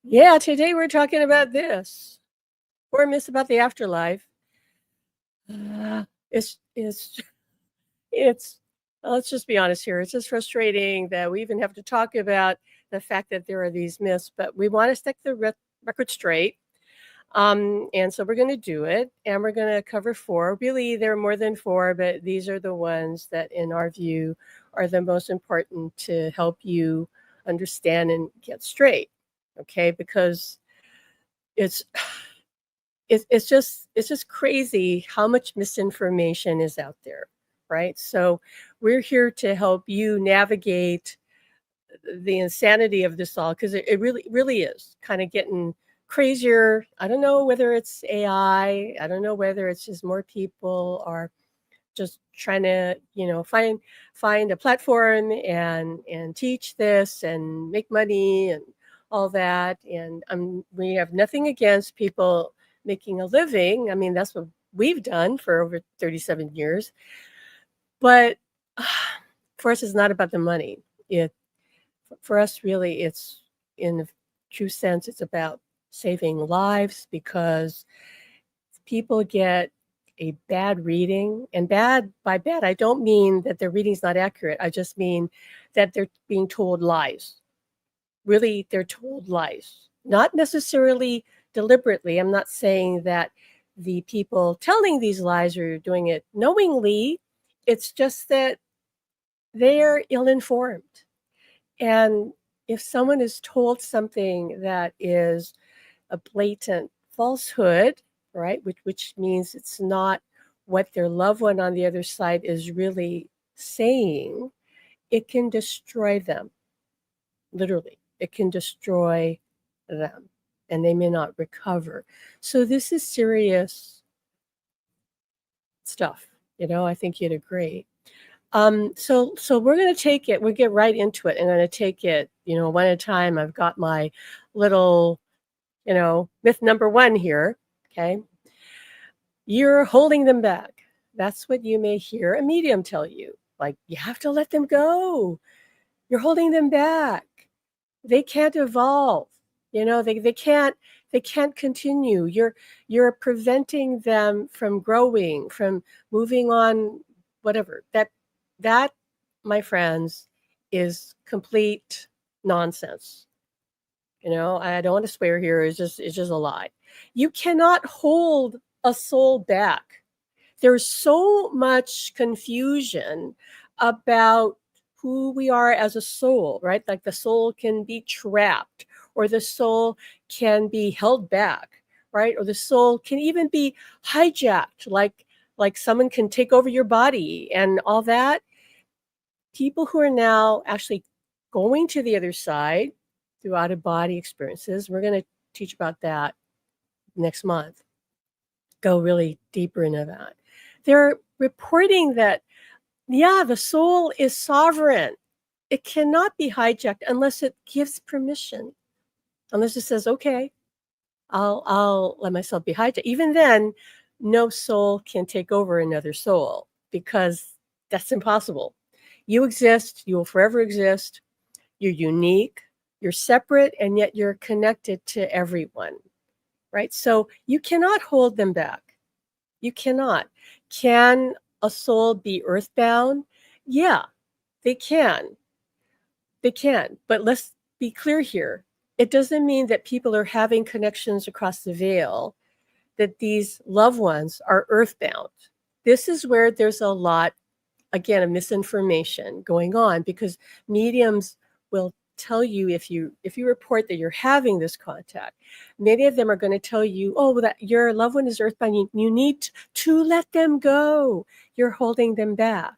Yeah, today we're talking about this. 4 myths about the afterlife. Uh, it's it's it's let's just be honest here. It's just frustrating that we even have to talk about the fact that there are these myths, but we want to stick the record straight. And so we're going to do it, and we're going to cover four. Really, there are more than four, but these are the ones that, in our view, are the most important to help you understand and get straight. Okay, because it's it's just crazy how much misinformation is out there, right? So we're here to help you navigate the insanity of this all, because it really is kind of getting crazier. I don't know whether it's AI. I don't know whether it's just more people are just trying to find a platform and teach this and make money and all that. And we have nothing against people making a living. I mean, that's what we've done for over 37 years. But for us, it's not about the money. It For us, really, it's, in a true sense, it's about saving lives, because people get a bad reading. And by bad, I don't mean that their reading's not accurate. I just mean that they're being told lies. Really, they're told lies. Not necessarily deliberately. I'm not saying that the people telling these lies are doing it knowingly. It's just that they're ill-informed. And if someone is told something that is a blatant falsehood, right, which means it's not what their loved one on the other side is really saying, it can destroy them. Literally, it can destroy them, and they may not recover. So this is serious stuff. I think you'd agree. So we're going to take it. We'll get right into it. I'm going to take it, one at a time. I've got my little, myth number one here. Okay. You're holding them back. That's what you may hear a medium tell you. Like, you have to let them go. You're holding them back. They can't evolve. They can't continue. You're preventing them from growing, from moving on, whatever. That, my friends, is complete nonsense. I don't want to swear here. It's just a lie. You cannot hold a soul back. There's so much confusion about who we are as a soul, right? Like, the soul can be trapped, or the soul can be held back, right? Or the soul can even be hijacked, like someone can take over your body and all that. People who are now actually going to the other side through out of body experiences, we're going to teach about that next month, go really deeper into that. They're reporting that, yeah, the soul is sovereign. It cannot be hijacked unless it gives permission, unless it says, okay, I'll let myself be hijacked. Even then, no soul can take over another soul, because that's impossible. You exist, you will forever exist. You're unique, you're separate, and yet you're connected to everyone, right? So you cannot hold them back. You cannot. Can a soul be earthbound? Yeah, they can. They can. But let's be clear here. It doesn't mean that people are having connections across the veil, that these loved ones are earthbound. This is where there's a lot, again, of misinformation going on, because mediums will tell you, if you report that you're having this contact, many of them are going to tell you, oh, that your loved one is earthbound. You need to let them go. You're holding them back,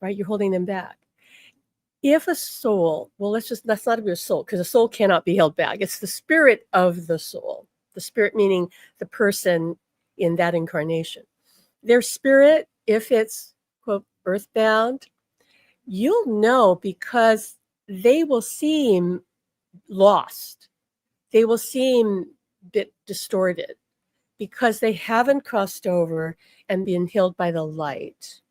right? You're holding them back. If a soul, well, let's not be a soul, because a soul cannot be held back. It's the spirit of the soul. The spirit meaning the person in that incarnation. Their spirit, if it's, quote, earthbound, you'll know, because they will seem lost. They will seem a bit distorted, because they haven't crossed over and been healed by the light,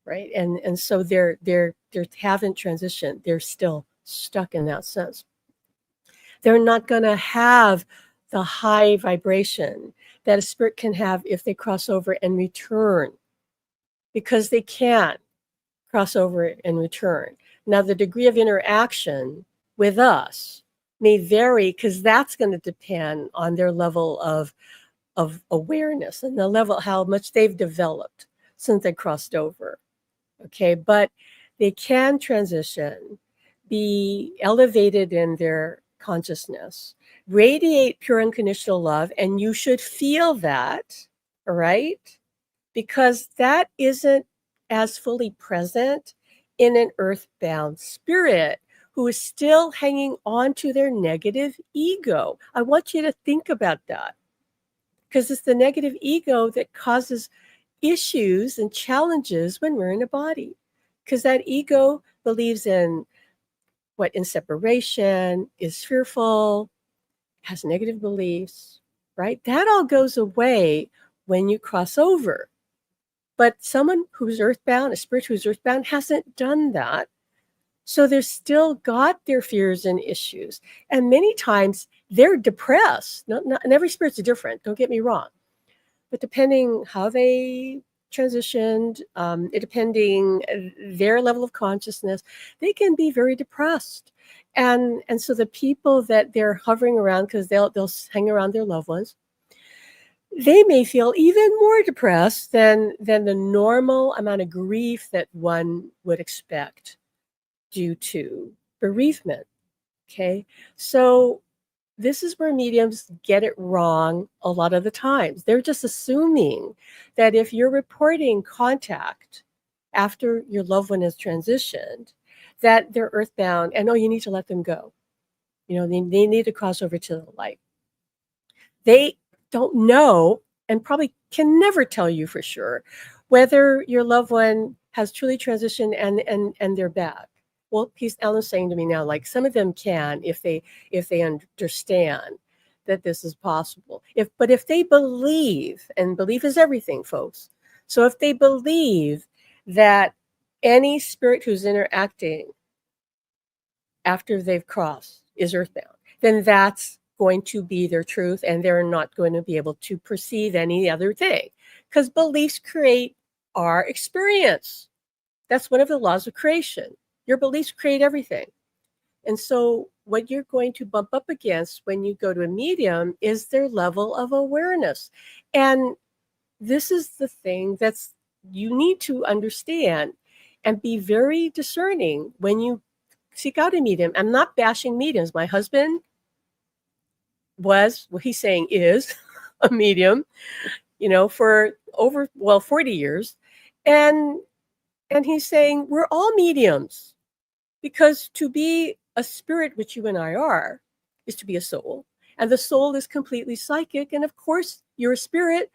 right? And so they haven't transitioned. They're still stuck in that sense. They're not going to have the high vibration that a spirit can have if they cross over and return, because they can't cross over and return. Now, the degree of interaction with us may vary, because that's going to depend on their level of awareness and the level, how much they've developed since they crossed over. Okay, but they can transition, be elevated in their consciousness, radiate pure unconditional love, and you should feel that, all right? Because that isn't as fully present in an earthbound spirit who is still hanging on to their negative ego. I want you to think about that, because it's the negative ego that causes issues and challenges when we're in a body, because that ego believes in what? In separation, is fearful, has negative beliefs, right? That all goes away when you cross over. But someone who's earthbound, a spirit who's earthbound, hasn't done that. So they're still got their fears and issues. And many times they're depressed. And every spirit's different, don't get me wrong. But depending how they transitioned, depending their level of consciousness, they can be very depressed. And so the people that they're hovering around, because they'll hang around their loved ones, they may feel even more depressed than the normal amount of grief that one would expect due to bereavement. Okay, so this is where mediums get it wrong a lot of the times. They're just assuming that if you're reporting contact after your loved one has transitioned, that they're earthbound and, oh, you need to let them go. You know, they need to cross over to the light. They don't know, and probably can never tell you for sure, whether your loved one has truly transitioned and they're back. Well, Alan's saying to me now, like, some of them can, if they understand that this is possible. But if they believe, and belief is everything, folks. So if they believe that any spirit who's interacting after they've crossed is earthbound, then that's going to be their truth, and they're not going to be able to perceive any other thing, because beliefs create our experience. That's one of the laws of creation. Your beliefs create everything. And so what you're going to bump up against when you go to a medium is their level of awareness. And this is the thing that's you need to understand and be very discerning when you seek out a medium. I'm not bashing mediums. My husband was, what he's saying is, a medium, for over 40 years. And he's saying we're all mediums, because to be a spirit, which you and I are, is to be a soul. And the soul is completely psychic. And of course, you're a spirit.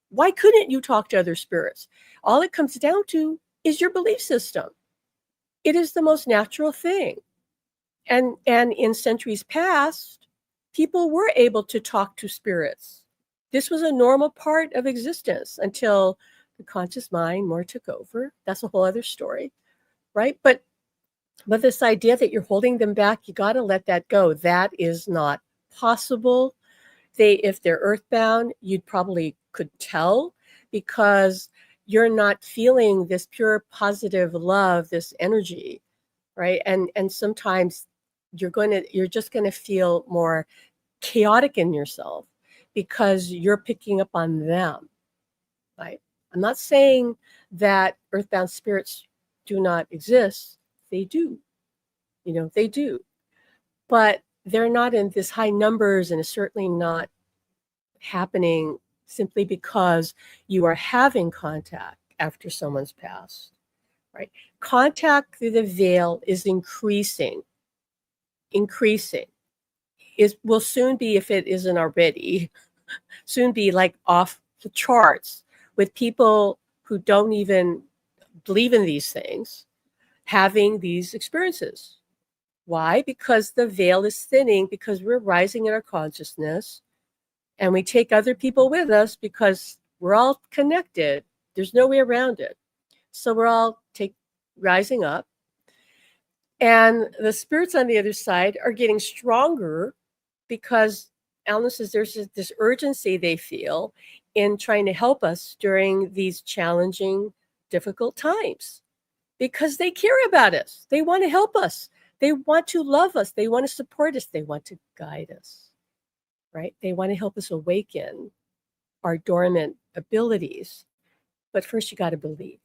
Why couldn't you talk to other spirits? All it comes down to is your belief system. It is the most natural thing. And in centuries past, people were able to talk to spirits. This was a normal part of existence until the conscious mind more took over. That's a whole other story, right? But this idea that you're holding them back, you got to let that go. That is not possible. If they're earthbound, you'd probably could tell, because you're not feeling this pure positive love, this energy, right? And sometimes you're just going to feel more chaotic in yourself because you're picking up on them, right? I'm not saying that earthbound spirits do not exist. They do. They do. But they're not in this high numbers, and it's certainly not happening simply because you are having contact after someone's passed, right? Contact through the veil is increasing. Will soon be, if it isn't already, soon be like off the charts, with people who don't even believe in these things having these experiences. Why? Because the veil is thinning, because we're rising in our consciousness, and we take other people with us because we're all connected. There's no way around it. So we're all rising up. And the spirits on the other side are getting stronger because Alan says there's this urgency they feel in trying to help us during these challenging, difficult times because they care about us. They want to help us. They want to love us. They want to support us. They want to guide us, right? They want to help us awaken our dormant abilities. But first, you got to believe,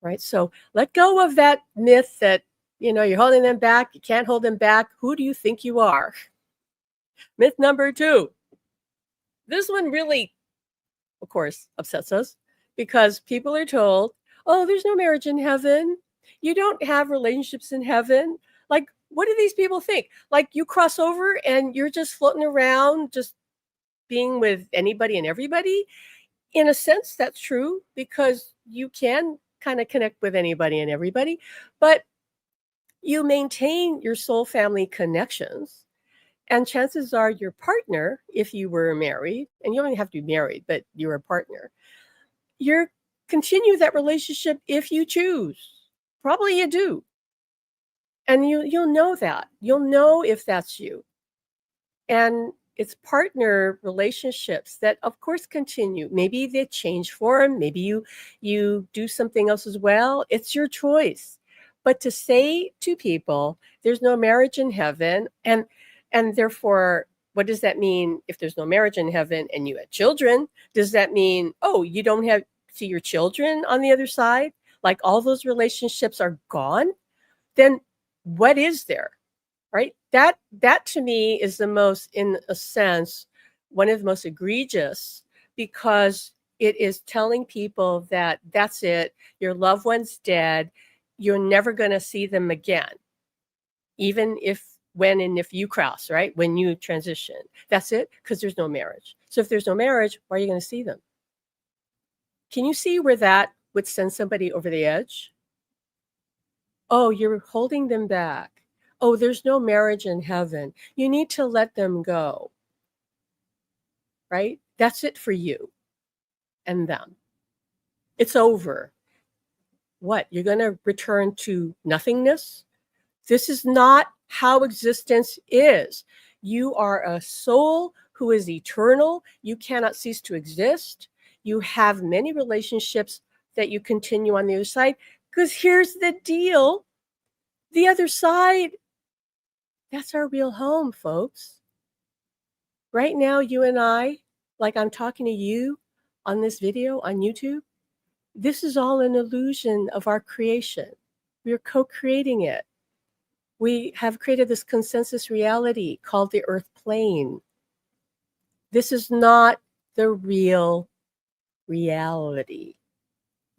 right? So let go of that myth that, you're holding them back. You can't hold them back. Who do you think you are? Myth number 2. This one really, of course, upsets us because people are told, oh, there's no marriage in heaven. You don't have relationships in heaven. Like, what do these people think? Like, you cross over and you're just floating around, just being with anybody and everybody? In a sense, that's true because you can kind of connect with anybody and everybody, but you maintain your soul family connections. And chances are your partner, if you were married, and you don't even have to be married, but you're a partner, you're continue that relationship if you choose. Probably you do. And you'll know that. You'll know if that's you. And it's partner relationships that of course continue. Maybe they change form, maybe you do something else as well. It's your choice. But to say to people, there's no marriage in heaven, and therefore, what does that mean if there's no marriage in heaven and you had children? Does that mean, oh, you don't have see your children on the other side? Like all those relationships are gone? Then what is there? Right? That to me is the most, in a sense, one of the most egregious, because it is telling people that that's it, your loved one's dead, you're never going to see them again, even if when and if you cross, right? When you transition, that's it, because there's no marriage. So if there's no marriage, why are you going to see them? Can you see where that would send somebody over the edge? Oh, you're holding them back. Oh, there's no marriage in heaven. You need to let them go. Right? That's it for you and them. It's over. What? You're going to return to nothingness? This is not how existence is. You are a soul who is eternal. You cannot cease to exist. You have many relationships that you continue on the other side. Because here's the deal. The other side, that's our real home, folks. Right now, you and I, like I'm talking to you on this video on YouTube, this is all an illusion of our creation. We are co-creating it. We have created this consensus reality called the Earth plane. This is not the real reality,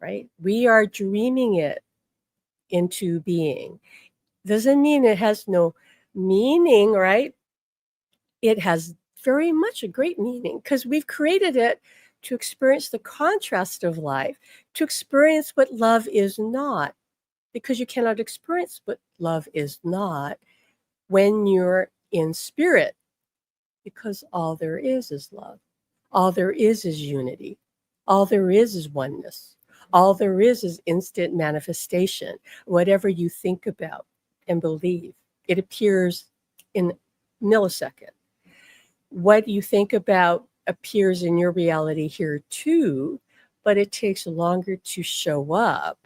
right? We are dreaming it into being. Doesn't mean it has no meaning, right? It has very much a great meaning because we've created it to experience the contrast of life, to experience what love is not, because you cannot experience what love is not when you're in spirit, because all there is love. All there is unity. All there is oneness. All there is instant manifestation. Whatever you think about and believe, it appears in a millisecond. What you think about appears in your reality here too, but it takes longer to show up.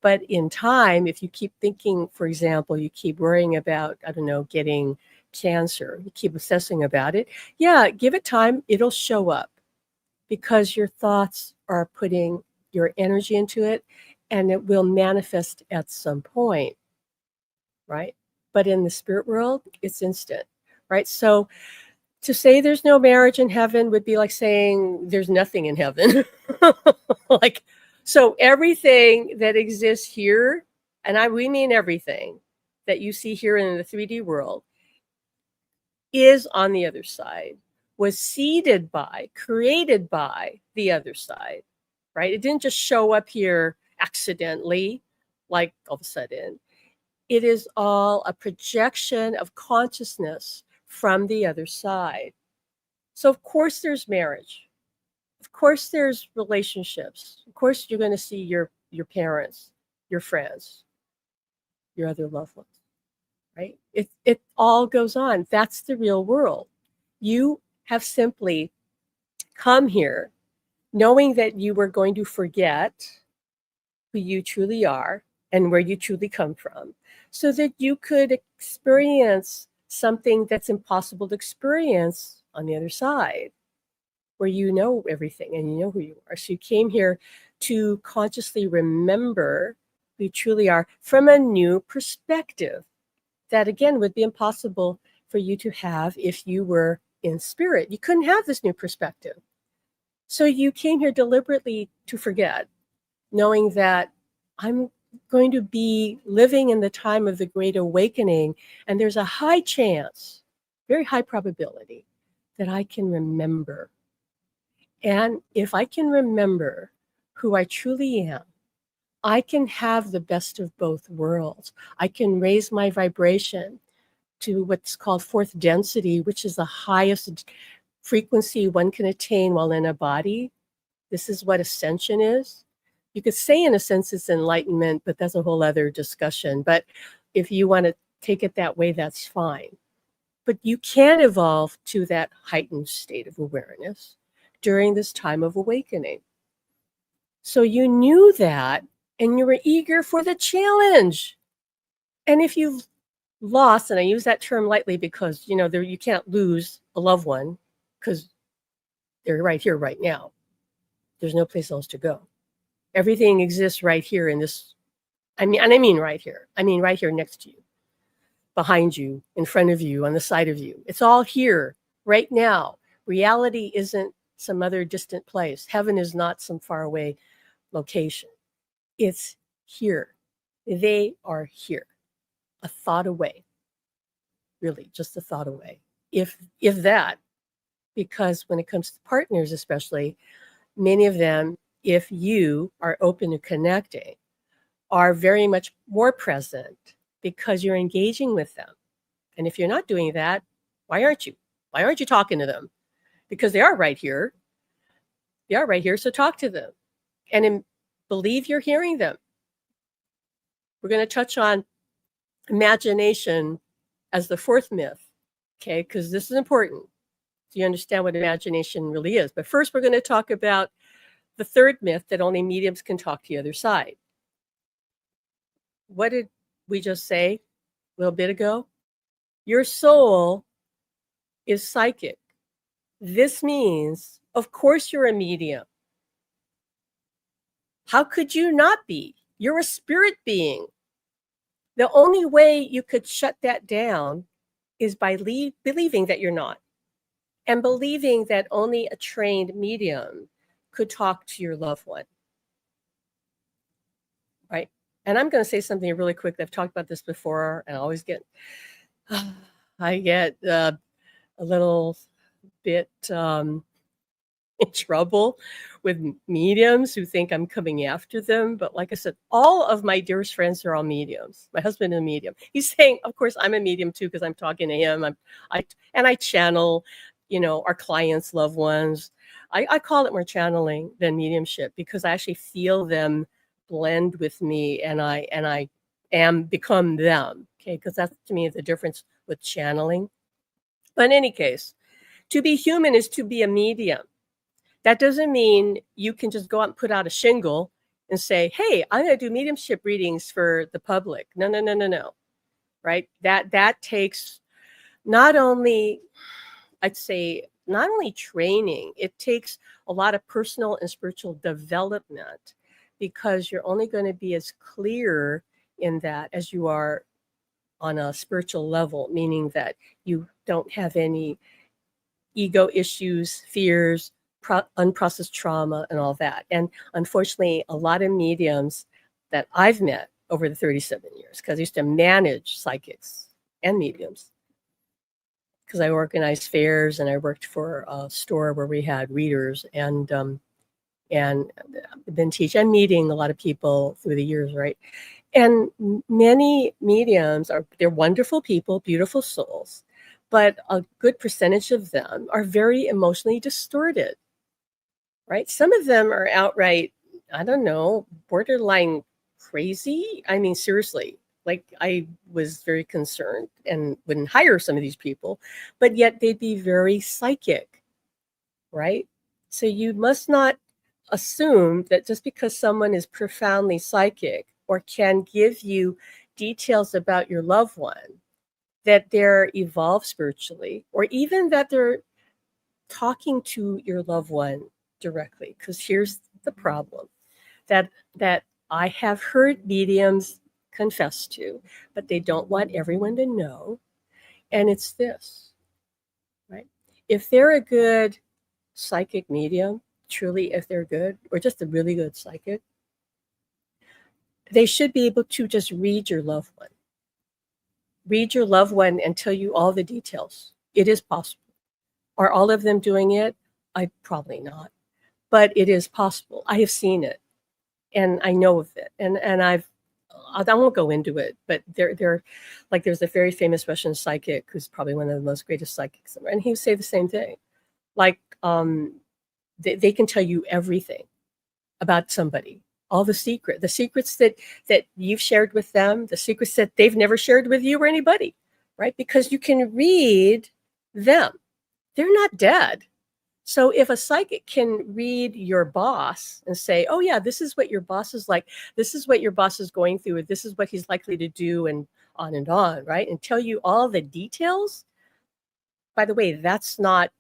But in time, if you keep thinking, for example, you keep worrying about, I don't know, getting cancer, you keep obsessing about it, yeah, give it time, it'll show up because your thoughts are putting your energy into it and it will manifest at some point, right? But in the spirit world, it's instant, right? So to say there's no marriage in heaven would be like saying there's nothing in heaven. Like, so everything that exists here, and we mean everything that you see here in the 3D world, is on the other side, was seeded by, created by the other side, right? It didn't just show up here accidentally, like all of a sudden. It is all a projection of consciousness from the other side. So of course there's marriage. Of course there's relationships. Of course you're going to see your parents, your friends, your other loved ones, right? It all goes on. That's the real world. You have simply come here knowing that you were going to forget who you truly are and where you truly come from, so that you could experience something that's impossible to experience on the other side, where you know everything and you know who you are. So you came here to consciously remember who you truly are from a new perspective that, again, would be impossible for you to have if you were in spirit. You couldn't have this new perspective. So you came here deliberately to forget, knowing that I'm going to be living in the time of the Great Awakening, and there's a high chance, very high probability, that I can remember. And if I can remember who I truly am, I can have the best of both worlds. I can raise my vibration to what's called fourth density, which is the highest frequency one can attain while in a body. This is what ascension is. You could say, in a sense, it's enlightenment, but that's a whole other discussion. But if you want to take it that way, that's fine. But you can evolve to that heightened state of awareness during this time of awakening. So you knew that, and you were eager for the challenge. And if you've lost, and I use that term lightly because, you can't lose a loved one because they're right here, right now. There's no place else to go. Everything exists right here in this. I mean right here. I mean right here next to you, behind you, in front of you, on the side of you. It's all here right now. Reality isn't some other distant place. Heaven is not some faraway location. It's here. They are here. A thought away. Really, just a thought away. If that, because when it comes to partners especially, many of them, if you are open to connecting, are very much more present because you're engaging with them. And if you're not doing that, why aren't you? Why aren't you talking to them? Because they are right here. They are right here, so talk to them. And believe you're hearing them. We're going to touch on imagination as the fourth myth, okay? Because this is important so you understand what imagination really is. But first, we're going to talk about the third myth, that only mediums can talk to the other side. What did we just say a little bit ago? Your soul is psychic. This means, of course, you're a medium. How could you not be? You're a spirit being. The only way you could shut that down is by believing that you're not, and believing that only a trained medium could talk to your loved one. Right? And I'm going to say something really quick. I've talked about this before, and I always get a little bit in trouble with mediums who think I'm coming after them. But like I said, all of my dearest friends are all mediums. My husband is a medium. He's saying, of course, I'm a medium too, because I'm talking to him. I channel, our clients' loved ones. I call it more channeling than mediumship, because I actually feel them blend with me, and I become them. Okay, because that's, to me, the difference with channeling. But in any case, to be human is to be a medium. That doesn't mean you can just go out and put out a shingle and say, hey, I'm going to do mediumship readings for the public. No. Right? That takes not only training, it takes a lot of personal and spiritual development, because you're only going to be as clear in that as you are on a spiritual level, meaning that you don't have any ego issues, fears, unprocessed trauma, and all that. And unfortunately, a lot of mediums that I've met over the 37 years, because I used to manage psychics and mediums, because I organized fairs and I worked for a store where we had readers, and been teaching and meeting a lot of people through the years, right? And many mediums they're wonderful people, beautiful souls, but a good percentage of them are very emotionally distorted, right? Some of them are outright, I don't know, borderline crazy. I mean, seriously, Like I was very concerned and wouldn't hire some of these people, but yet they'd be very psychic, right? So you must not assume that just because someone is profoundly psychic or can give you details about your loved one, that they're evolved spiritually, or even that they're talking to your loved one directly. Because here's the problem that I have heard mediums confess to, but they don't want everyone to know. And it's this, right? If they're a good psychic medium, truly, if they're good, or just a really good psychic, they should be able to just read your loved one. Read your loved one and tell you all the details. It is possible. Are all of them doing it? I probably not, but it is possible. I have seen it, and I know of it, and I won't go into it, but there, like there's a very famous Russian psychic who's probably one of the most greatest psychics, and he would say the same thing. Like they can tell you everything about somebody, all the secrets that you've shared with them, the secrets that they've never shared with you or anybody, right? Because you can read them. They're not dead. So if a psychic can read your boss and say, oh yeah, this is what your boss is like, this is what your boss is going through, this is what he's likely to do, and on, right? And tell you all the details. By the way, that's not,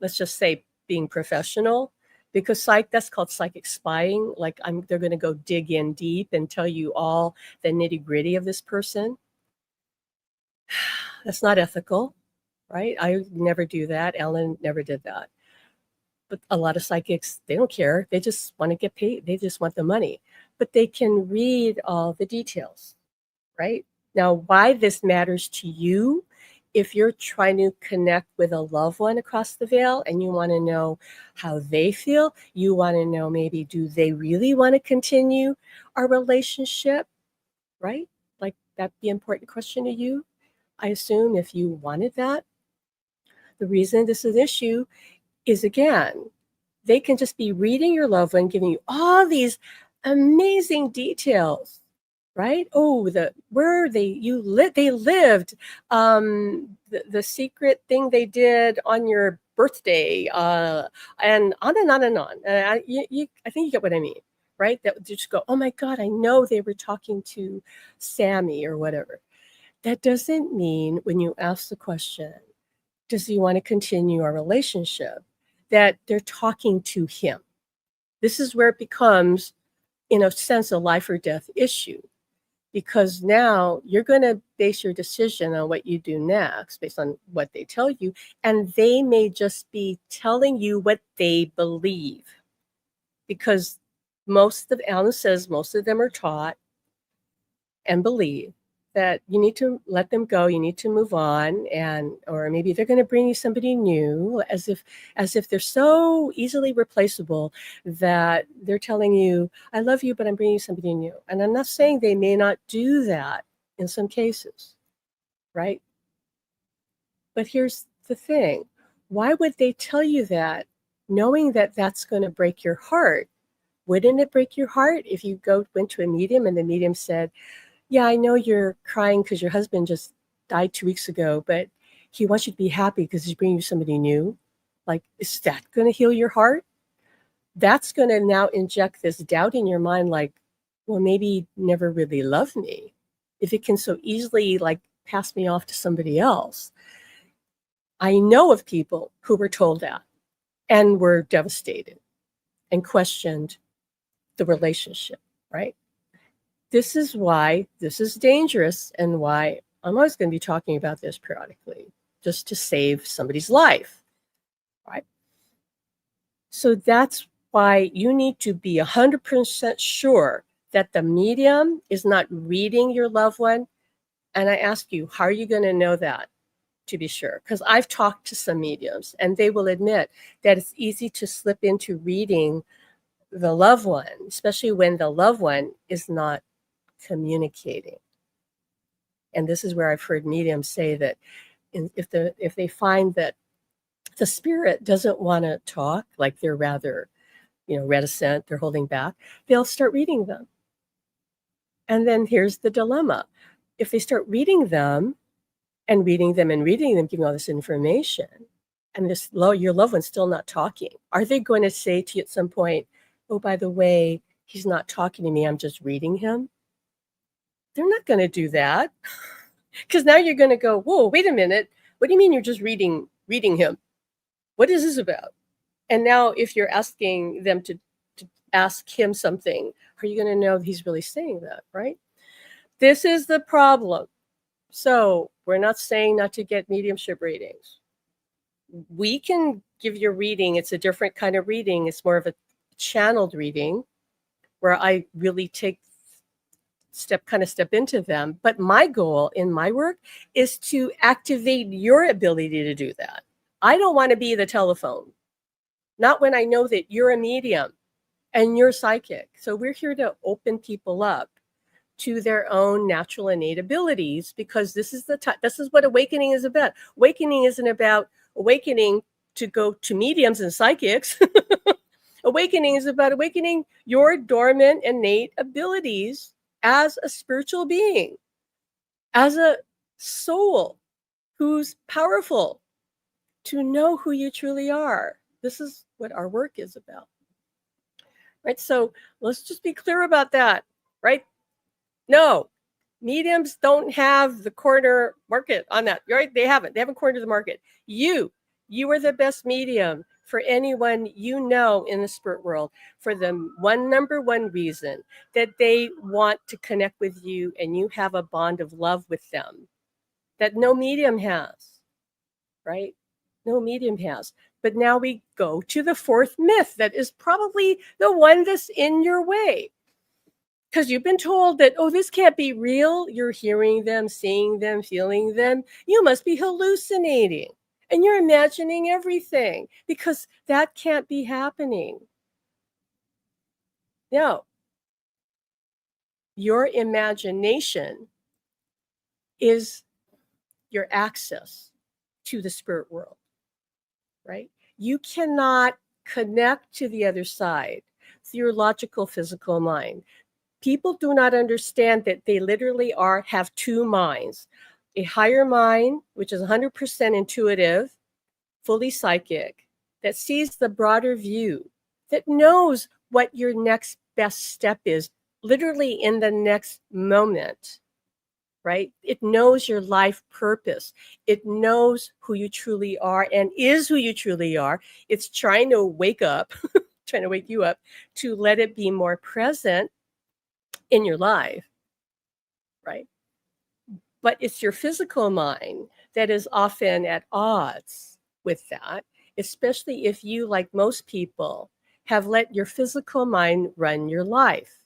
let's just say, being professional, because that's called psychic spying. Like they're going to go dig in deep and tell you all the nitty gritty of this person. That's not ethical, right? I never do that. Ellen never did that. But a lot of psychics, they don't care. They just want to get paid. They just want the money. But they can read all the details, right? Now, why this matters to you, if you're trying to connect with a loved one across the veil and you want to know how they feel, you want to know maybe, do they really want to continue our relationship, right? Like that'd be an important question to you, I assume, if you wanted that. The reason this is an issue is, again, they can just be reading your loved one, giving you all these amazing details, right? Oh, where they lived, the secret thing they did on your birthday, and on and on and on. I think you get what I mean, right? That would just go, oh my God, I know they were talking to Sammy or whatever. That doesn't mean when you ask the question, does he want to continue our relationship, that they're talking to him. This is where it becomes, in a sense, a life or death issue, because now you're going to base your decision on what you do next based on what they tell you, and they may just be telling you what they believe, because Alan says most of them are taught and believe that you need to let them go, you need to move on, or maybe they're going to bring you somebody new, as if they're so easily replaceable that they're telling you, I love you, but I'm bringing you somebody new. And I'm not saying they may not do that in some cases, right? But here's the thing. Why would they tell you that, knowing that that's going to break your heart? Wouldn't it break your heart if you went to a medium and the medium said, yeah, I know you're crying because your husband just died 2 weeks ago, but he wants you to be happy because he's bringing you somebody new? Like, is that going to heal your heart? That's going to now inject this doubt in your mind, like, well, maybe he never really loved me, if it can so easily like pass me off to somebody else. I know of people who were told that and were devastated and questioned the relationship, right? This is why this is dangerous, and why I'm always going to be talking about this periodically, just to save somebody's life, right? So that's why you need to be 100% sure that the medium is not reading your loved one. And I ask you, how are you going to know that, to be sure? Because I've talked to some mediums, and they will admit that it's easy to slip into reading the loved one, especially when the loved one is not communicating. And this is where I've heard mediums say that if they find that the spirit doesn't want to talk, like they're rather, reticent, they're holding back, they'll start reading them. And then here's the dilemma. if they start reading them and reading them and reading them, giving all this information, and your loved one's still not talking, are they going to say to you at some point, oh, by the way, he's not talking to me, I'm just reading him? They're not going to do that. Because now you're going to go, whoa, wait a minute. What do you mean you're just reading him? What is this about? And now if you're asking them to ask him something, are you going to know he's really saying that, right? This is the problem. So we're not saying not to get mediumship readings. We can give you a reading. It's a different kind of reading. It's more of a channeled reading where I really step into them. But my goal in my work is to activate your ability to do that. I don't want to be the telephone. Not when I know that you're a medium and you're psychic. So we're here to open people up to their own natural innate abilities, because this is what awakening is about. Awakening isn't about awakening to go to mediums and psychics. Awakening is about awakening your dormant innate abilities as a spiritual being, as a soul who's powerful, to know who you truly are. This is what our work is about. Right? So let's just be clear about that, right? No, mediums don't have the corner market on that, right? They haven't cornered the market. You are the best medium for anyone you know in the spirit world, for the number one reason that they want to connect with you and you have a bond of love with them that no medium has, right? No medium has. But now we go to the fourth myth that is probably the one that's in your way. Because you've been told that, oh, this can't be real. You're hearing them, seeing them, feeling them. You must be hallucinating. And you're imagining everything, because that can't be happening. No. Your imagination is your access to the spirit world, right? You cannot connect to the other side through your logical, physical mind. People do not understand that they literally have two minds. A higher mind, which is 100% intuitive, fully psychic, that sees the broader view, that knows what your next best step is, literally in the next moment, right? It knows your life purpose. It knows who you truly are and is who you truly are. It's trying to wake up, trying to wake you up to let it be more present in your life, right? But it's your physical mind that is often at odds with that, especially if you, like most people, have let your physical mind run your life.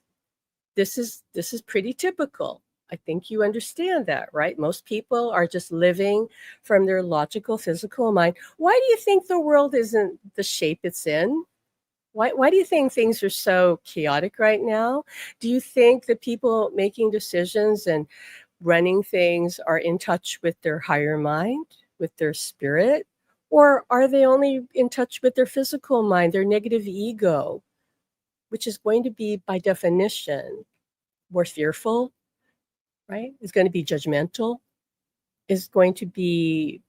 This is pretty typical. I think you understand that, right? Most people are just living from their logical, physical mind. Why do you think the world isn't the shape it's in? Why do you think things are so chaotic right now? Do you think the people making decisions and running things are in touch with their higher mind, with their spirit? Or are they only in touch with their physical mind, their negative ego, which is going to be, by definition, more fearful, right? Is going to be judgmental, is going to be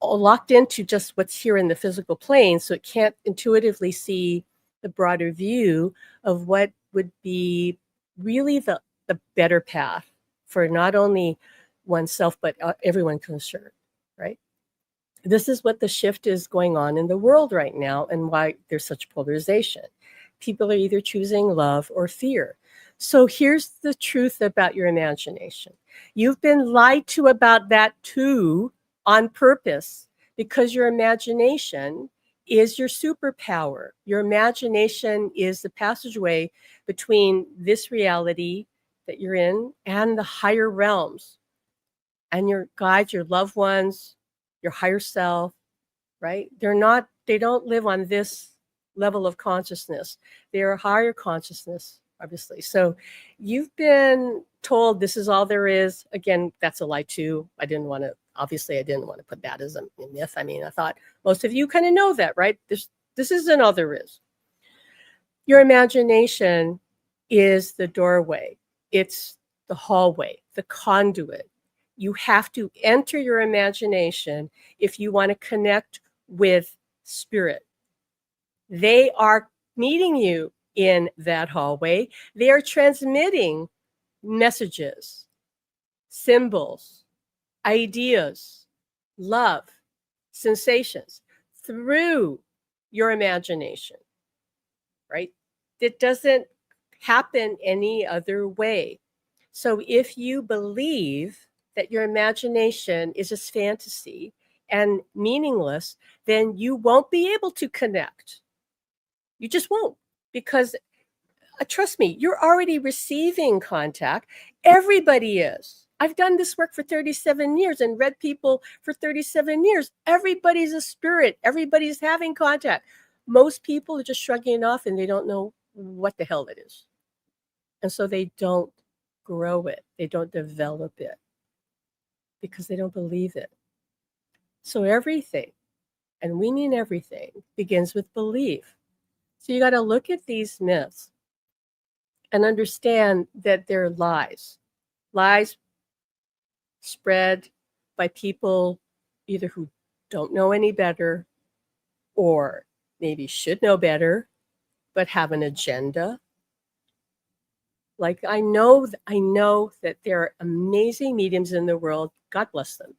locked into just what's here in the physical plane, so it can't intuitively see the broader view of what would be really the better path for not only oneself, but everyone concerned, right? This is what the shift is going on in the world right now, and why there's such polarization. People are either choosing love or fear. So here's the truth about your imagination. You've been lied to about that too, on purpose, because your imagination is your superpower. Your imagination is the passageway between this reality that you're in and the higher realms, and your guides, your loved ones, your higher self, right? They don't live on this level of consciousness. They are higher consciousness, obviously. So you've been told this is all there is. Again, that's a lie too. I didn't want to put that as a myth. I mean, I thought most of you kind of know that, right? This isn't all there is. Your imagination is the doorway. It's the hallway, the conduit. You have to enter your imagination if you want to connect with spirit. They are meeting you in that hallway. They are transmitting messages, symbols, ideas, love, sensations through your imagination, right? It doesn't happen any other way. So if you believe that your imagination is just fantasy and meaningless, then you won't be able to connect. You just won't, because trust me, you're already receiving contact. Everybody is. I've done this work for 37 years and read people for 37 years. Everybody's a spirit. Everybody's having contact. Most people are just shrugging it off and they don't know what the hell it is. And so they don't grow it. They don't develop it because they don't believe it. So everything, and we mean everything, begins with belief. So you got to look at these myths and understand that they're lies. Lies spread by people either who don't know any better or maybe should know better, but have an agenda. Like I know that there are amazing mediums in the world. God bless them.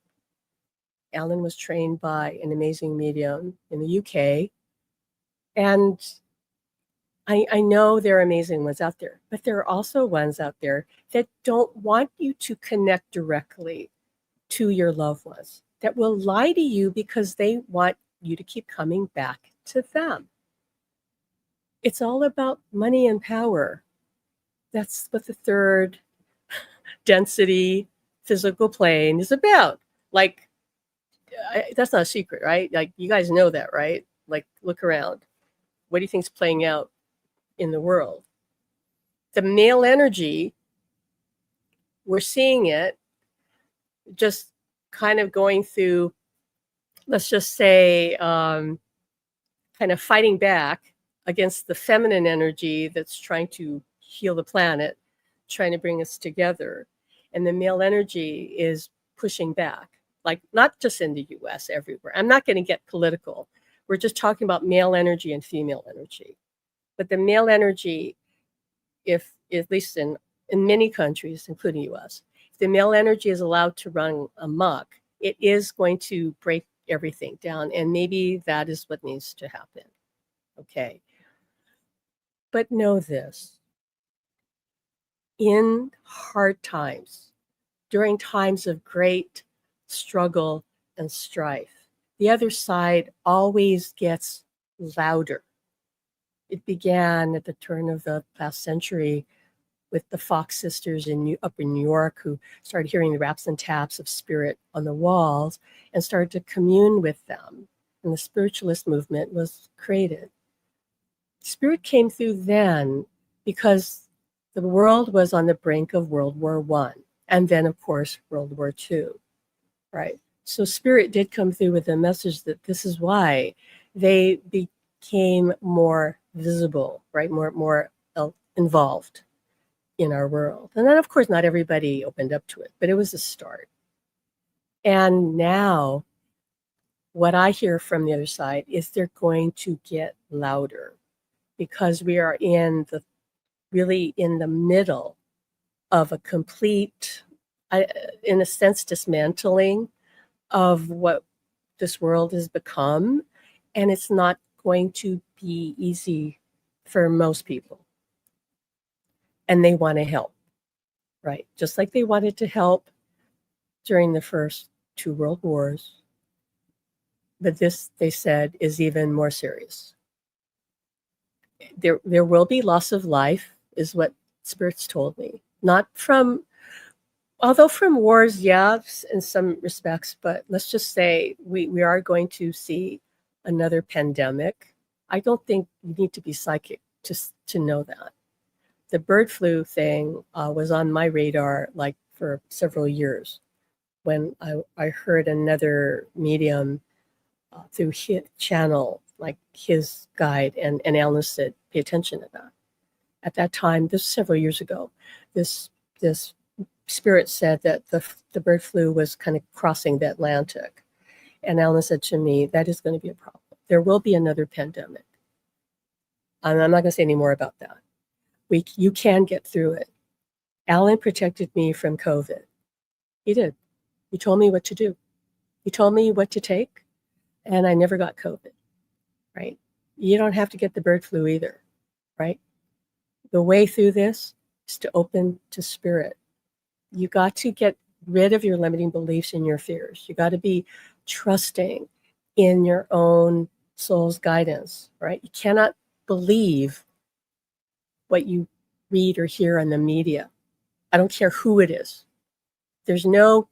Alan was trained by an amazing medium in the UK. And I know there are amazing ones out there, but there are also ones out there that don't want you to connect directly to your loved ones, that will lie to you because they want you to keep coming back to them. It's all about money and power. That's what the third density physical plane is about. Like, that's not a secret, right? Like, you guys know that, right? Like, look around. What do you think's playing out in the world? The male energy, we're seeing it just kind of going through, let's just say, kind of fighting back against the feminine energy that's trying to heal the planet, trying to bring us together. And the male energy is pushing back, like not just in the US, everywhere. I'm not going to get political. We're just talking about male energy and female energy. But the male energy, if at least in many countries, including US, if the male energy is allowed to run amok, it is going to break everything down. And maybe that is what needs to happen. Okay. But know this. In hard times, during times of great struggle and strife, the other side always gets louder. It began at the turn of the last century with the Fox sisters up in New York, who started hearing the raps and taps of spirit on the walls and started to commune with them. And the spiritualist movement was created. Spirit came through then because the world was on the brink of World War I, and then, of course, World War II, right? So spirit did come through with a message that this is why they became more visible, right? More involved in our world. And then, of course, not everybody opened up to it, but it was a start. And now what I hear from the other side is they're going to get louder because we are really in the middle of a complete, in a sense, dismantling of what this world has become. And it's not going to be easy for most people. And they want to help, right? Just like they wanted to help during the first two world wars. But this, they said, is even more serious. There will be loss of life, is what spirits told me. Not from, although from wars, yeah, in some respects, but let's just say we are going to see another pandemic. I don't think you need to be psychic to know that. The bird flu thing was on my radar like for several years when I heard another medium through his channel, like his guide, and Alan said, pay attention to that. At that time, this was several years ago, this Spirit said that the bird flu was kind of crossing the Atlantic. And Alan said to me, that is going to be a problem. There will be another pandemic. And I'm not going to say any more about that. You can get through it. Alan protected me from COVID. He did. He told me what to do. He told me what to take, and I never got COVID, right? You don't have to get the bird flu either, right? The way through this is to open to spirit. You got to get rid of your limiting beliefs and your fears. You got to be trusting in your own soul's guidance, right? You cannot believe what you read or hear on the media. I don't care who it is. There's no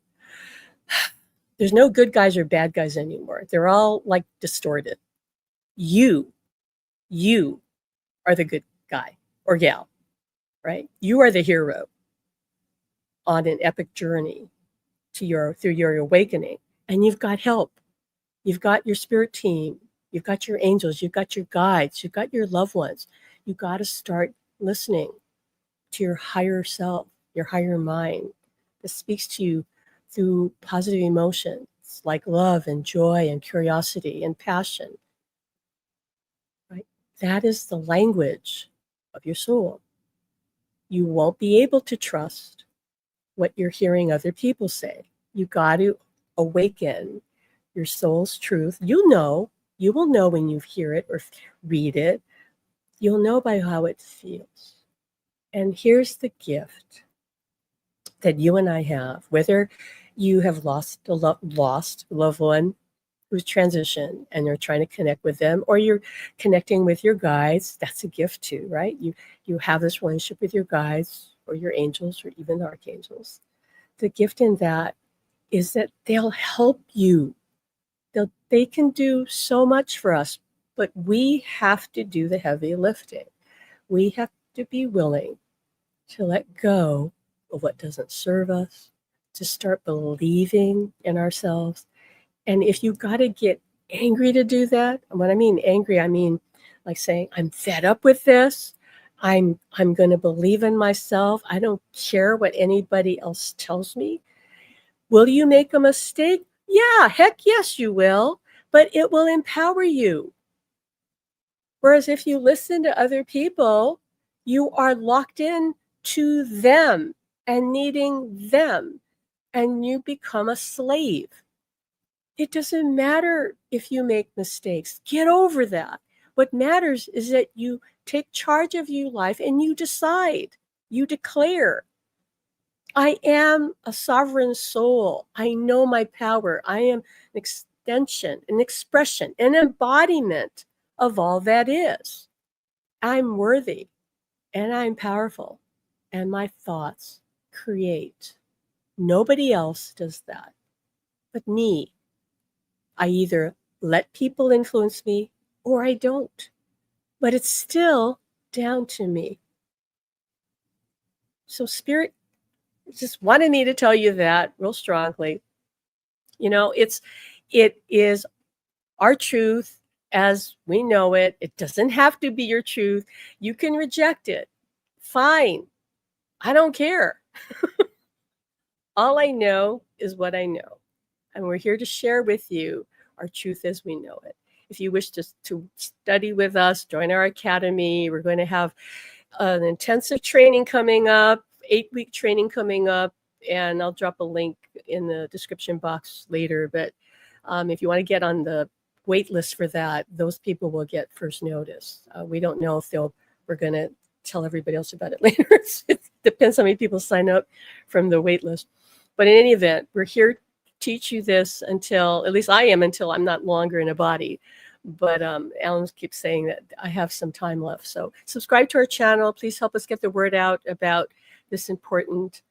good guys or bad guys anymore. They're all like distorted. You are the good guy or gal, right? You are the hero on an epic journey through your awakening. And you've got help. You've got your spirit team. You've got your angels. You've got your guides. You've got your loved ones. You've got to start listening to your higher self, your higher mind that speaks to you through positive emotions like love and joy and curiosity and passion. Right? That is the language of your soul. You won't be able to trust what you're hearing other people say. You got to awaken your soul's truth. You will know when you hear it or read it. You'll know by how it feels. And here's the gift that you and I have, whether you have lost a loved one who's transitioned and you're trying to connect with them, or you're connecting with your guides. That's a gift too, right? You have this relationship with your guides or your angels or even the archangels. The gift in that is that they'll help you. They can do so much for us, but we have to do the heavy lifting. We have to be willing to let go of what doesn't serve us, to start believing in ourselves. And if you got to get angry to do that, and when I mean angry, I mean like saying, I'm fed up with this. I'm going to believe in myself. I don't care what anybody else tells me. Will you make a mistake? Yeah, heck yes, you will. But it will empower you. Whereas if you listen to other people, you are locked in to them and needing them, and you become a slave. It doesn't matter if you make mistakes. Get over that. What matters is that you take charge of your life and you decide, you declare, I am a sovereign soul. I know my power. I am an extension, an expression, an embodiment of all that is. I'm worthy and I'm powerful, and my thoughts create. Nobody else does that but me. I either let people influence me or I don't, but it's still down to me. So Spirit just wanted me to tell you that real strongly. It is our truth as we know it. It doesn't have to be your truth. You can reject it. Fine. I don't care. All I know is what I know. And we're here to share with you our truth as we know it. If you wish to study with us, join our academy. We're going to have an intensive training coming up, 8-week training coming up, and I'll drop a link in the description box later. But if you want to get on the wait list for that, those people will get first notice. We don't know if we're going to tell everybody else about it later. It depends how many people sign up from the wait list. But in any event, we're here to teach you this until, at least I am, until I'm not longer in a body. But Alan keeps saying that I have some time left. So subscribe to our channel. Please help us get the word out about this important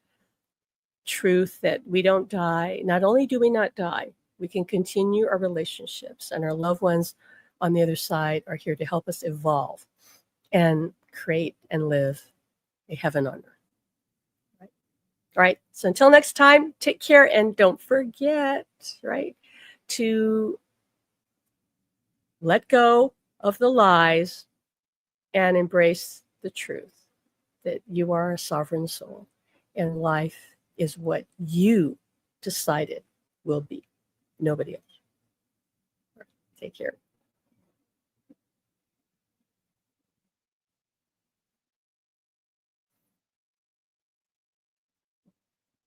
truth that we don't die. Not only do we not die, we can continue our relationships, and our loved ones on the other side are here to help us evolve and create and live a heaven on earth. Right? All right. So until next time, take care, and don't forget, right, to let go of the lies and embrace the truth that you are a sovereign soul and life is what you decided will be. Nobody else. Take care.